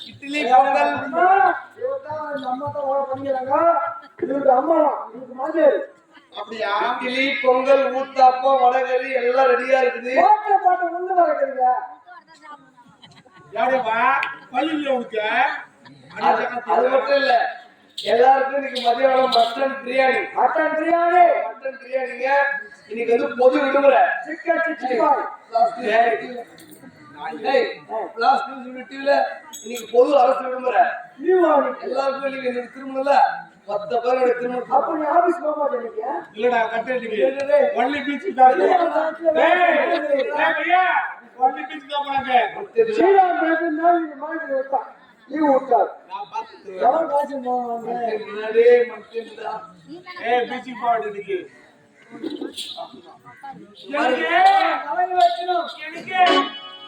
இட்லி பொங்கல் அப்படியா? இட்லி பொங்கல் ஊத்தாப்பம் வடகறி எல்லாம் ரெடியா இருக்குது. அது மட்டும் இல்ல, எல்லாருக்கும் இன்னைக்கு மதியானம் மட்டன் பிரியாணி. இன்னைக்கு வந்து பொது விடுமுறை. இன்னைக்கு பொது அரசு விடுமுறை. எல்லாருக்கும் இன்னைக்கு திருமணம்ல 10 பேரோட திருமணம். அப்ப நீ ஆபீஸ் போக மாட்டேங்க? இல்லடா, கட்டேட்டிங்க. ஒன்லி பீச் தான். ஒன்லி பீச் தான் போறாங்க. ஸ்ரீராம் பேசுனா நீ மாதிரி ஓட்டா. நீ ஓட்டா. நான் பாத்து. எவ்வளவு காசு போவாங்க? முன்னாடி மச்சிந்தா. பீச் போடுறதுக்கு. எனக்கு கவலை வைக்கணும். எனக்கு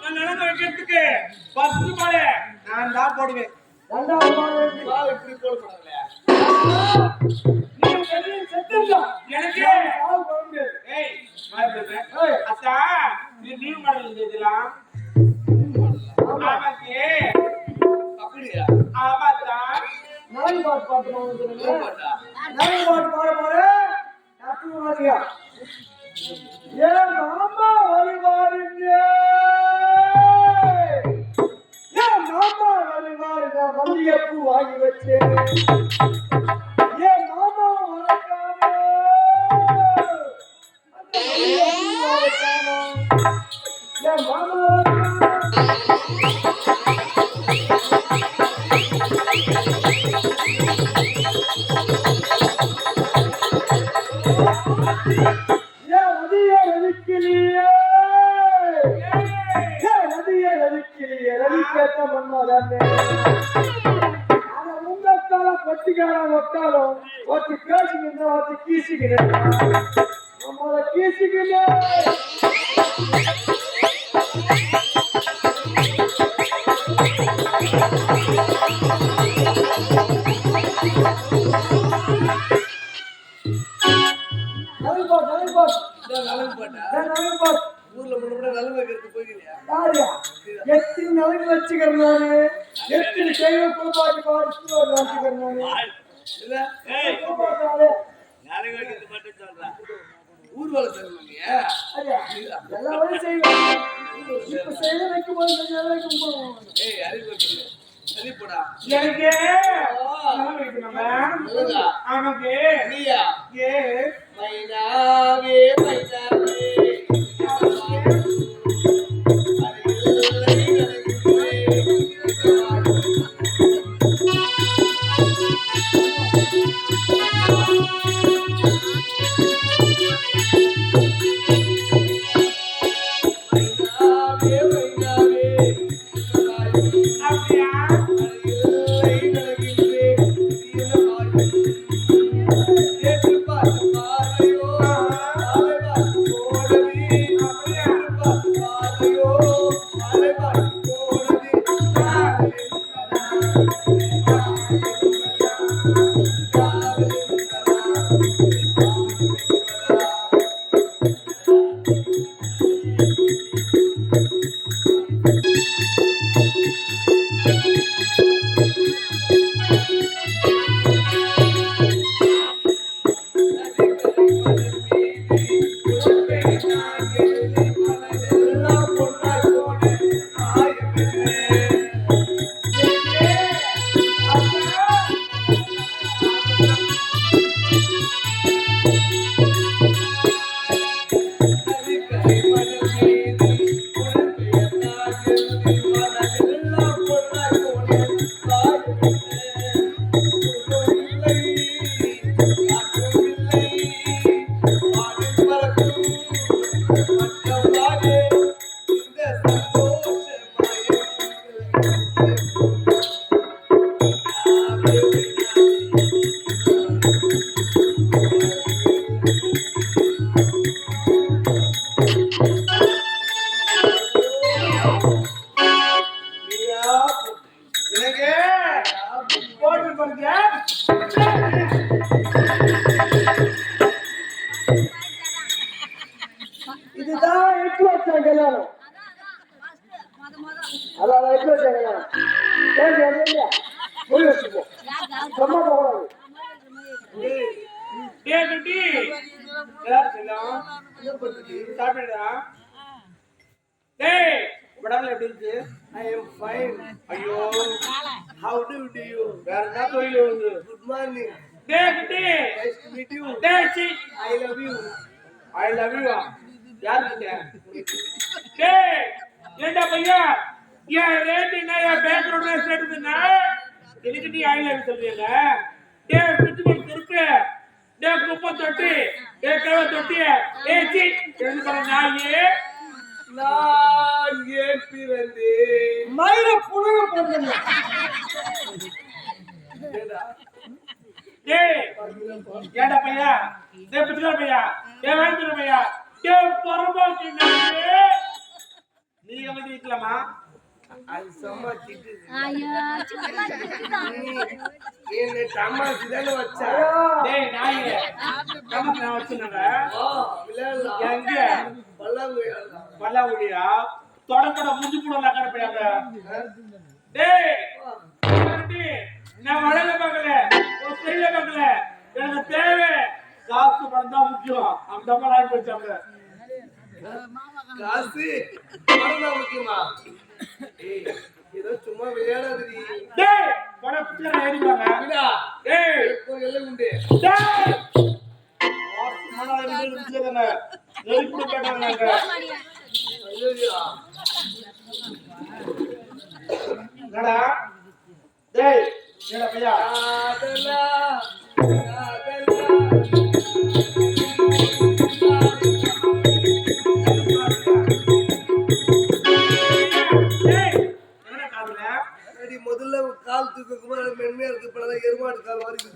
நான் நடந்து வைக்கிறதுக்கு 10 ரூபாய் நான் தான் போடுவேன். ரெண்டாவது பால் இப்படி போடுறாங்க. நீ வெளிய செத்துடா. எனக்கு பால் போடுங்க. ஏய் மாட்டே. அத்தா நீ நியூ மாடல் இதெல்லாம். ஆமாக்கே. அப்படியா? ஆமாடா. நான் பாட்டு போடுறேன். நான் பாட்டு பாட போறேன். காத்து வாரியா. ஏ மாமா வருவாருங்க. மாமா வருவாருங்க. மல்லிகைப்பூ வாங்கி வச்சேன். ஏன் மாமா வரக்கானோ? ஏன் மாமா ஊர்ல முன்னாடி நல்ல வைக்கிறதுக்கு போய்க்கிறியா? எத்தனை நாளைக்கு வச்சுக்கிறேன் நானு. எத்தனை செய்வ குடும்பாட்டி பாடிச்சு வச்சுக்கிறேன் நானு. இல்ல நாளைக்கு வைக்கிறது மட்டும் சொல்றேன். ஊர்வலம் செய்வீங்க எல்லா வேலையும் செய்வோம். இப்ப செய்ய வைக்கும் போது வைக்கும் போவோம். ஏய் அறிவு சரிப்படா. எனக்கு ஆமாக்கே நீயா ஏ மைனாவே மைனாவே இதுதான் 8 வருஷம் கல்யாணம். அதான் 8 வருஷம் கல்யாணம். இல்லையா போய் வச்சுப்போ சும்மா போகக்கூடாது. சாப்பிடுடா. டேய் உடம்புல எப்படி இருக்கு? I am fine. ஐயோ how do you? வேற என்ன தொழில் வந்து? Good morning. டேய் குட்டி nice to meet you. டேய் C I love you. I love you. யார் கிட்ட? டேய் ஏண்டா பையா ஏன் ரேட் என்ன ஏன் பேக்ரவுண்ட் செட் பண்ணா எனக்கு நீ I love you சொல்றீங்க. டேய் குட்டி போய் இருக்கு. டேய் குப்பை தொட்டி டேய் கவ தொட்டி ஏய் சி என்ன பண்ண நாயே நான் ஏப்பிரந்தே மயிர புழுக போடுறீங்க. டேய் ஏண்டா பையா டேய் புடிடா பையா டேய் வாங்கிடு பையா டேய் பரமாக்கி நீ வந்து இருக்கலாமா? அது சம்மா திட்டு ஐயா சும்மா திட்டுடா நீ தமாசி தான வச்சா. டேய் நாயே தமாசி நான் வச்சனங்க இல்ல எங்க பல்லாவுடியா தொடப்பட முஞ்சி போடல கடப்பையாங்க. டேய் நான் வளையல பார்க்கல ஒரு ஸ்டைல பார்க்கல எனக்கு தேவை காசு பணம் தான் முக்கியம். அந்த மாதிரி போச்சாங்க காசு பணம் தான் முக்கியமா? ஏய் ஏதோ சும்மா விளையாடாதடி. டேய் பண புடிச்சா ஏறிவாங்க. டேய் ஒரு எல்லை உண்டு. டேய் மன அடிச்சு விட்டுறேனே எரிப்பு கேட்டாங்க. ஐயோ என்னடா டேய் என்னடா பையா அதலா அதலா முதல்ல கால் தூக்குமா மென்மையா இருக்கு. இப்பதான் எருமாடு கால் வரைக்கும்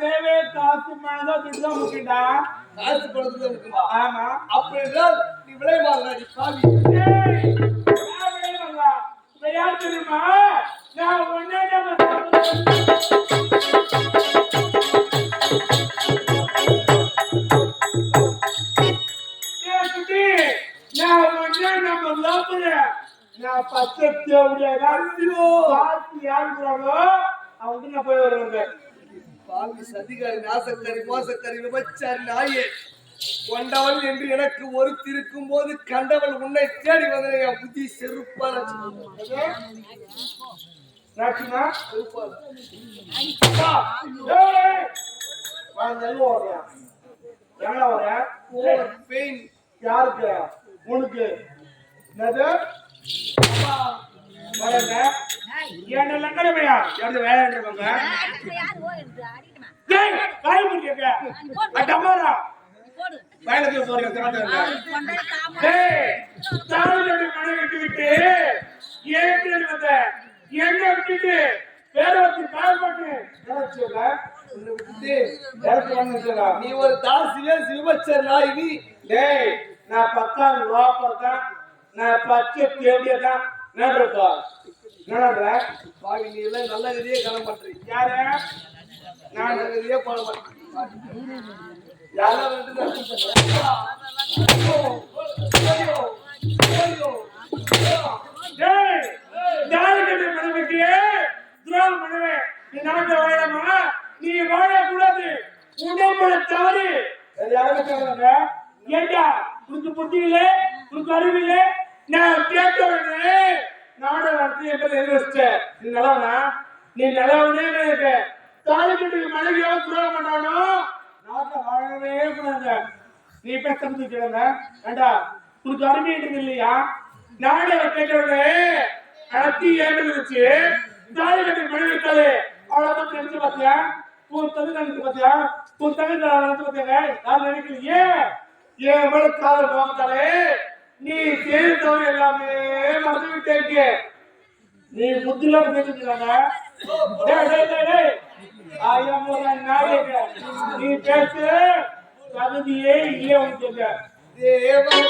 தேவை காசு மனதான் துட்டுதான் முக்கியண்டா. காசு பணத்துதான் முக்கியமா? ஆமா அப்படிதான் நீ விளைவாங்க பாவி விளைவாங்க யார் தெரியுமா? நான் ஒன்னே நான் பச்சை யாருங்கிறாங்களோ அவங்க நான் போய் வருவாங்க. பாவி சதிகாரி நாசக்காரி மோசக்காரி விபச்சாரி நாயே கொண்டவள் என்று எனக்கு ஒரு திருக்கும் போது கண்டவள் உன்னை தேடி வந்த என் புத்தி செருப்பான யாருக்கு உனக்கு என்ன லங்கடமையா யாரு வேலைங்க அடமாரா வயலுக்கு போறீங்க மனைவிட்டு விட்டு ஏன் வந்த என்ன விட்டுட்டு வேற ஒருத்தர் கால் பண்ணு நீ ஒரு தாசிலே சிவச்சர் நாய். டேய் நான் பக்கா லோப்பதான் நான் பச்சை தேடியதான் நடப்பா நடற பாவி நீ எல்லாம் நல்ல கதையே கலம் பண்றீங்க. யாரு நான் நல்ல கதையே போட மாட்டேன். யாரும் மனைவிக்கு துரோகம் பண்ணுவே. நீ நாட்டை வாழமா நீ வாழக்கூடாது. உடம்புல தவறு யாருமே சொல்றாங்க. ஏண்டா உனக்கு புத்தியிலே உனக்கு அறிவிலே நான் கேட்டவனே நாட வார்த்தை என்பதை எதிர்வச்சிட்டேன். நீ நல்லவனா? நீ நல்லவனே இருக்கு. தாலிக்கட்டுக்கு மனைவியோ துரோகம் பண்ணானோ நாட்டில் வாழவே கூடாது. நீ பேசுறது கேளுங்க. ஏண்டா உனக்கு அருமைன்றது இல்லையா? நாட கேட்டவனே அத்தி ஏந்துச்சு தாலிக்கட்டுக்கு மனைவி இருக்காது. அவ்வளவு நினைச்சு பார்த்தியா? உன் தகுதி நினைச்சு பார்த்தியா? உன் தகுதி நினைச்சு பார்த்தியாங்க யாரும் நினைக்கலையே. என் மேல காதல் போகத்தாலே நீ சேர்ந்தவன் எல்லாமே மறந்து விட்டே. நீ புத்திலாம் தெரிஞ்சுக்கிறாங்க. நீ பேசு தகுதியே இல்லையே உனக்கு. தேவதை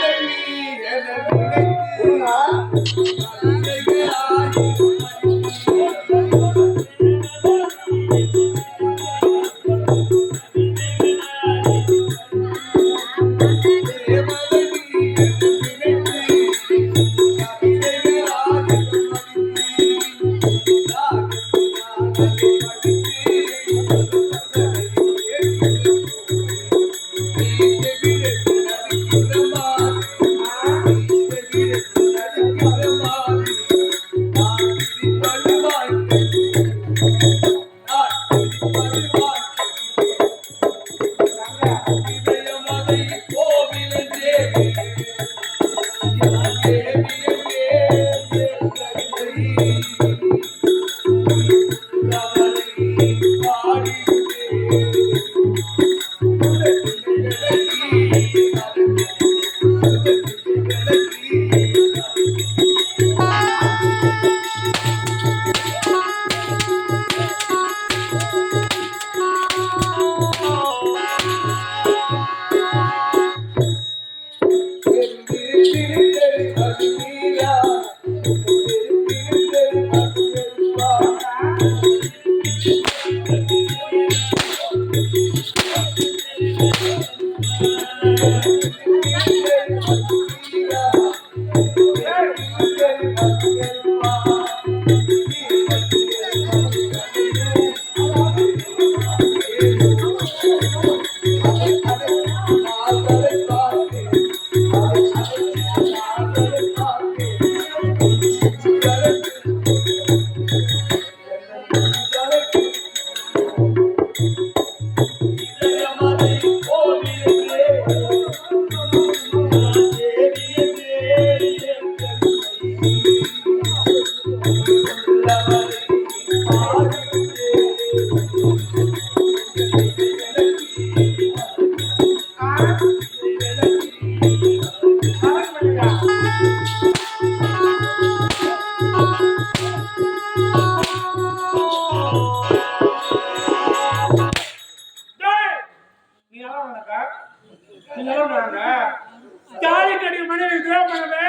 தாலி கட்டி மனைவி துரோகமே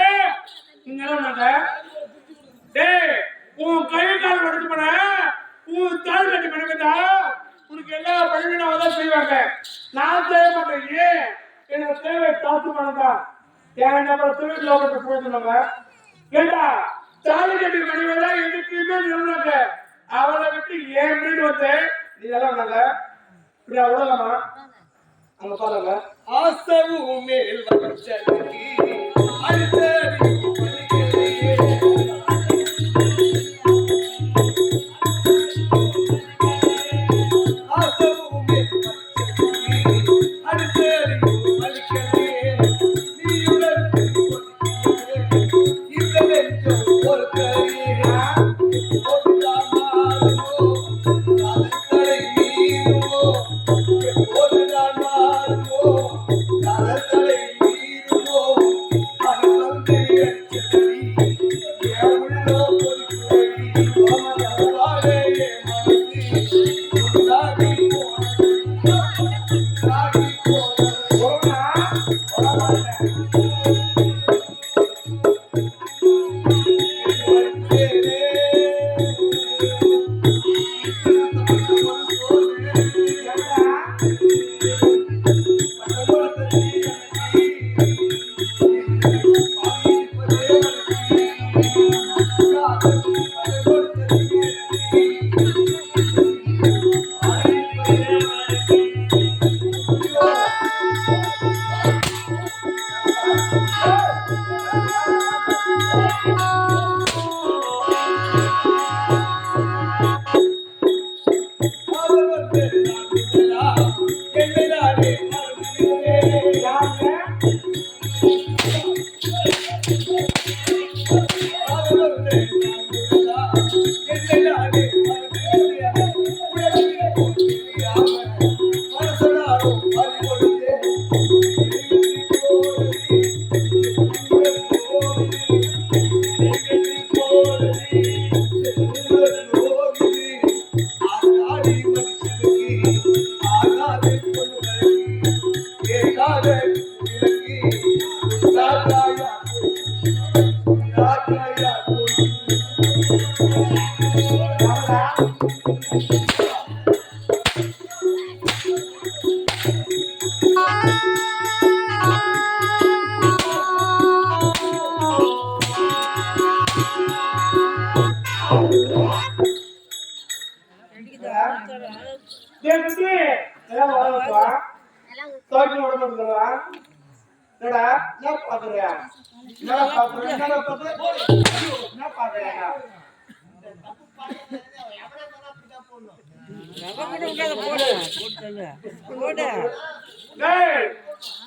நீங்க டேய் உன் கை கால் உடைச்சு போன உன் தாலி கட்டி மனைவிதா உனக்கு எல்லா பணியும் தான் செய்வாங்க நான் செய்ய மாட்டேன் எனக்கு தேவை காசு பணம் என் நம்பர் தொழில் லோகத்தை போயிருந்தாங்க ஏண்டா தாலி கட்டி மனைவிதான் எதுக்குமே இருந்தாங்க அவளை விட்டு ஏன் மீண்டு வந்தேன் நீ எல்லாம் வந்தாங்க இப்படியா உலகமா அங்க பாருங்க ஆசவு மேல் வச்சதுக்கு அடுத்தது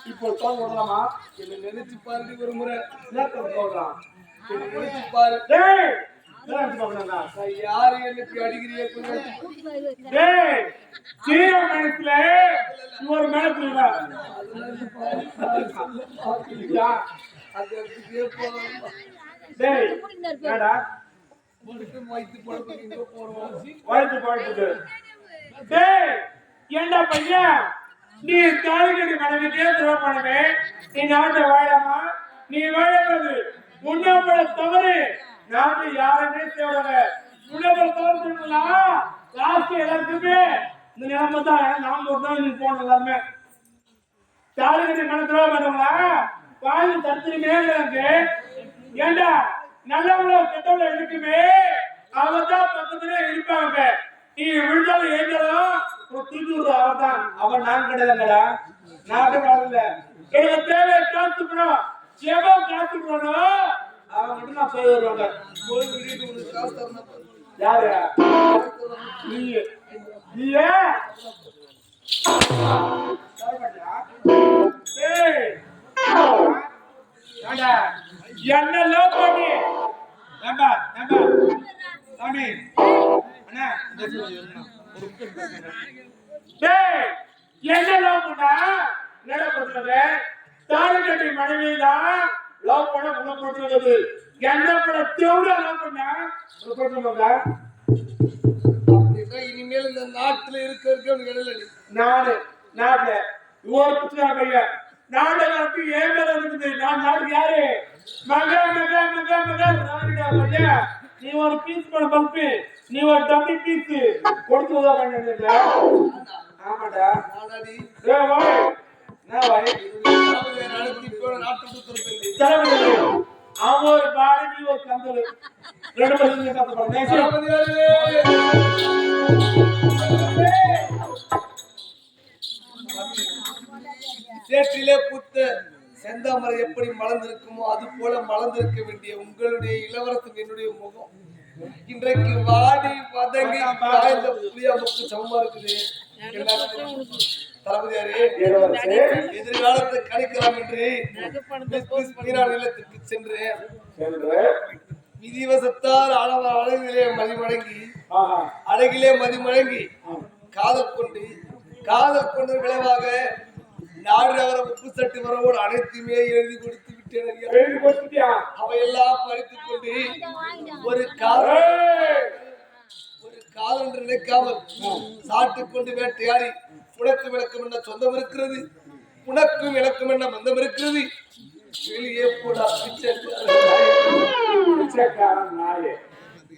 இப்போ போடலாமா நினைச்சு பாருங்க ஒரு முறை போடலாம் நினைச்சு பாரு போகணுங்க யாரு எனக்கு அடிக்கிறிய டேய் சீர மனசுல ஒரு மனசுல டேய் என்னடா வயித்து போயிட்டு டேய் என்ன பையன் நீ தாலிகடி மனைவி தேர்தல் பண்ணவே நீ நாட்டை வாழாமா நீ வாழறது முன்னோட தவறு நாட்டு யாருமே தேவல முன்னோட தவறு லாஸ்ட் எல்லாருக்குமே இந்த நிலைமை தான் நாம ஒரு தான் போன எல்லாருமே தாலிகடி மனத்துல பண்ணுங்களா வாழ்ந்து தடுத்துருமே எனக்கு ஏண்டா நல்லவங்களோ கெட்டவங்களோ இருக்குமே அவதான் பக்கத்துல இருப்பாங்க நீ விழுந்தாலும் ஏஞ்சாலும் தூக்கி அவதான் அவன் நான் கிடையாதுங்கடா நான் வரல எனக்கு தேவை காத்துக்கணும் எவன் காத்துக்கணும் அவன் கிட்ட நான் போய் வருவாங்க யாரு நீயே என்ன லோ பண்ணி நம்பா நம்பா சாமி அண்ணா டேய் என்ன லோ பண்ணா என்ன பண்றது தாலிகடி மனைவி தான் லவ் பண்ண உள்ள போட்டுறது என்ன பண்ண தேவடா லவ் பண்ணா போட்டுருவாங்க அப்படின்னா இனிமேல் இந்த நாட்டுல இருக்க நாடு நாட்டுல ஒரு புத்தக பையன் நாடகத்துக்கு ஏன் மேல இருக்குது நான் நாட்டுக்கு யாரு மகா மகா மகா மகா ராணிடா பையா நீ ஒரு பீஸ் பண்ண பல்பு நீ ஒரு டம்மி பீஸ் கொடுத்துதா பண்ணீங்க ஆமாடா நாடாடி ஏய் வாய் நான் வாய் நாளைக்கு இப்போ நாட்டு சுத்துறது தலைவரே அவன் ஒரு பாடி நீ ஒரு கந்தல் ரெண்டு பேரும் கத்த பண்ணேன் சேற்றிலே பூத்த செந்தாமரை எப்படி மலர்ந்திருக்குமோ அது போல மலர்ந்திருக்க வேண்டிய உங்களுடைய இளவரசன் என்னுடைய முகம் இன்றைக்கு வாடி வதங்கி காய்ந்த புளியாமுக்கு சமமா இருக்குது தளபதியாரே எதிர்காலத்தை கணிக்கலாம் என்று நிலத்திற்கு சென்றேன் விதிவசத்தால் அழகிலே மதிமடங்கி அழகிலே மதிமடங்கி காதல் கொண்டு விளைவாக நாடு நகர உப்பு சட்டு வரவோடு அனைத்துமே எழுதி கொடுத்து விட்டேன் அவையெல்லாம் பறித்துக் கொண்டு ஒரு காதல் என்று நினைக்காமல் சாட்டுக் கொண்டு வேட்டையாடி உனக்கும் எனக்கும் என்ன சொந்தம் இருக்கிறது உனக்கும் எனக்கும் என்ன பந்தம் இருக்கிறது வெளியே போடா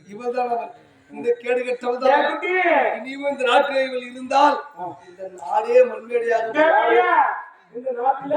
இவர்தான் அவன் இந்த கேடு கட்டவன் இனியும் இந்த நாட்டில் இருந்தால் இந்த நாடே மண்மேடையாக இந்த நாட்டுல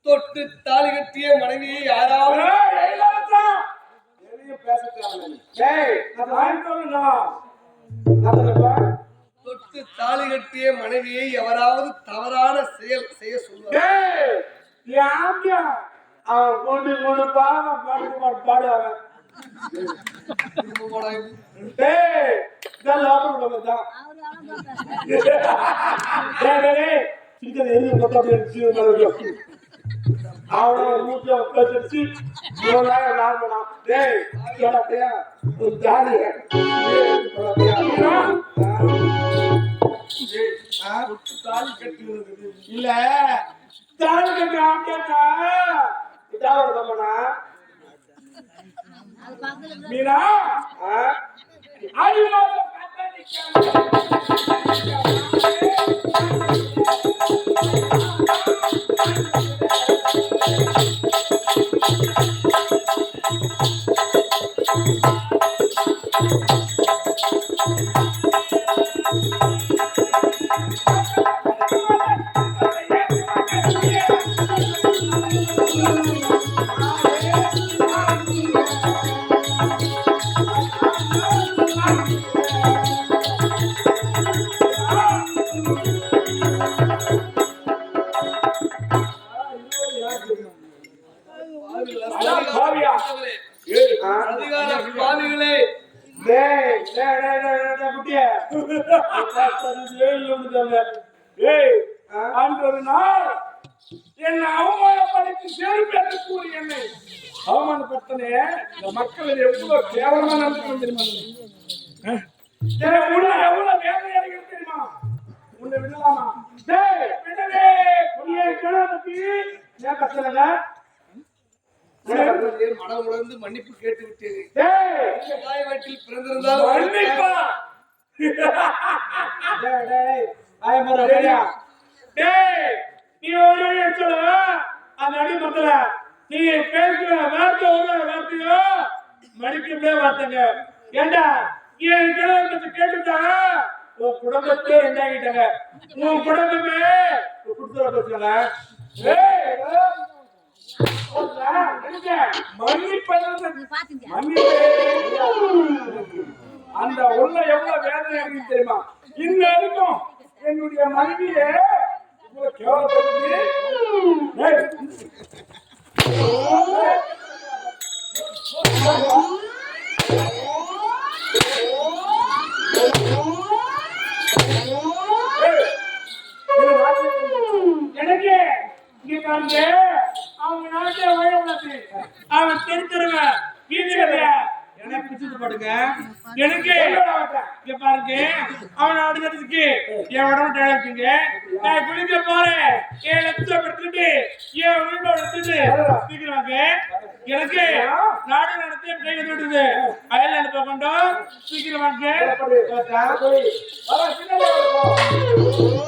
தொட்டு தாலி கட்டிய மனைவியை யாராவது தொட்டு தாலி கட்டிய மனைவியை எவராவது தவறான செயல் செய்ய சொல்லுவாங்க பாடுவாங்க இல்ல தாலி கட்டி ஆம்பியா மீனா ஆடி மாதம் பாவியா அதிகார பாவிகளே அன்றொரு நாள் என்னை அவமானப்படுத்தி செருப்பேற்று கூறி என்னை அவமானப்படுத்தனே இந்த மக்கள் எவ்வளவு கேவலமா நடந்துக்கணும் தெரியுமா? உள்ள எவ்வளவு வேதனை அடைகிறது தெரியுமா? உன்னை விடலாமா? விடவே ஏன் கத்துறங்க? மனம் உணர்ந்து மன்னிப்பு கேட்டு விட்டேன். தாய் வீட்டில் பிறந்திருந்தாலும் மன்னிப்பா நீ ஒரு சொல்ல அந்த அடிமத்துல நீ பேசுற வார்த்தை ஒரு வார்த்தையோ மன்னிக்கவே வார்த்தைங்க. ஏண்டா என் கிழமை கேட்டுட்டாங்க உன் குடும்பத்தையே ரெண்டாகிட்டாங்க. உன் குடும்பமே கொடுத்துட பேசுறாங்க. அந்த உள்ள எவ்வளவு வேதனை இருக்கு தெரியுமா? இன்ன வரைக்கும் என்னுடைய மனைவியே கேவலப்படுத்தி எனக்கு இங்க பாருங்க அவங்க நாட்டில வயவுள்ளது அவன் தெரிஞ்சிருவேன் வீதியில எனக்கு பிடிச்சது பாடுங்க. எனக்கு இங்க பாருங்க அவன் அடுத்ததுக்கு என் உடம்பு டேக்குங்க. நான் குளிக்க போறேன் என் லட்சம் எடுத்துட்டு என் வீட்டை எடுத்துட்டு சீக்கிரமாங்க. எனக்கு நாடு நடத்தி கை விட்டுடுது அயல் அனுப்ப கொண்டோம் சீக்கிரமாங்க.